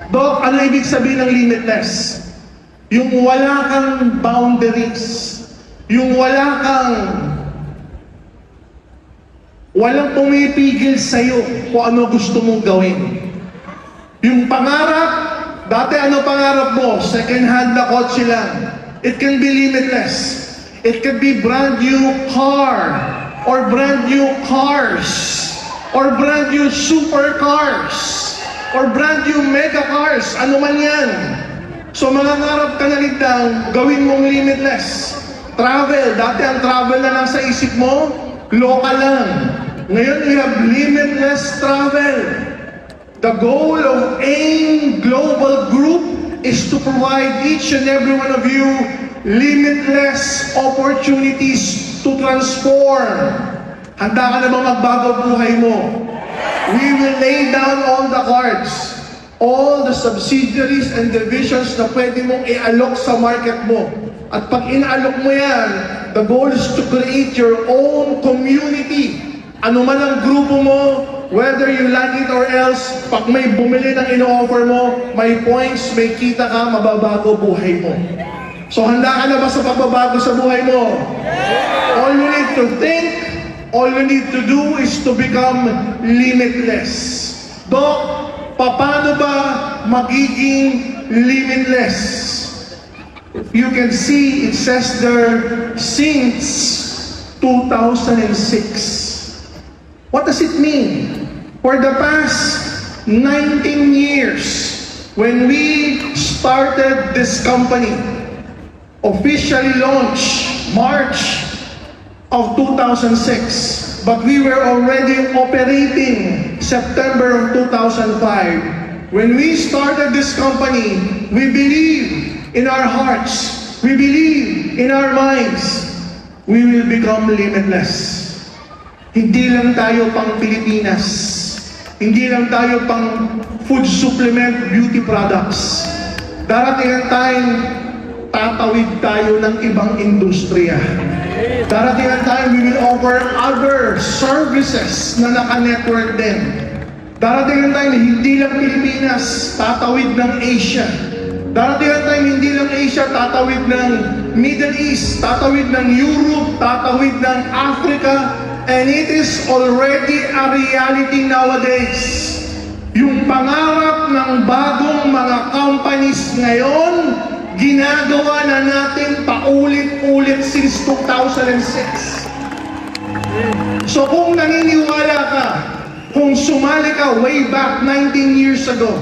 Doc, ano ibig sabihin ng limitless? Yung wala kang boundaries. Yung walang pumipigil sa'yo kung ano gusto mong gawin. Yung pangarap, dati ano pangarap mo? Second hand na kotse lang. It can be limitless. It can be brand new car, or brand new cars, or brand new supercars, or brand new mega cars, ano man yan. So mangangarap ka na ligdang, gawin mong limitless. Travel, dati ang travel na nasa isip mo, local lang. Ngayon, we have limitless travel. The goal of AIM Global Group is to provide each and every one of you limitless opportunities to transform. Handa ka na ba magbago buhay mo? We will lay down all the cards, all the subsidiaries and divisions na pwede mong i-alok sa market mo. At pag in-alok mo yan, the goal is to create your own community. Ano man ang grupo mo, whether you like it or else, pag may bumili ng ino-offer mo, may points, may kita ka, mababago buhay mo. So handa ka na ba sa pagbabago sa buhay mo? All you need to think, all you need to do is to become limitless. Doc, paano ba magiging limitless? You can see it says there since 2006. What does it mean? For the past 19 years, when we started this company, officially launched March of 2006, but we were already operating September of 2005. When we started this company, we believe in our hearts, we believe in our minds, we will become limitless. Hindi lang tayo pang Pilipinas, hindi lang tayo pang food supplement beauty products. Darating ang time, tatawid tayo ng ibang industriya. Darating ang time, we will offer other services na naka-network din. Darating ang time, hindi lang Pilipinas, tatawid ng Asia. Darating ang time, hindi lang Asia, tatawid ng Middle East, tatawid ng Europe, tatawid ng Africa, and it is already a reality nowadays. Yung pangarap ng bagong mga companies ngayon, ginagawa na natin paulit-ulit since 2006. So kung naniniwala ka, kung sumali ka way back 19 years ago,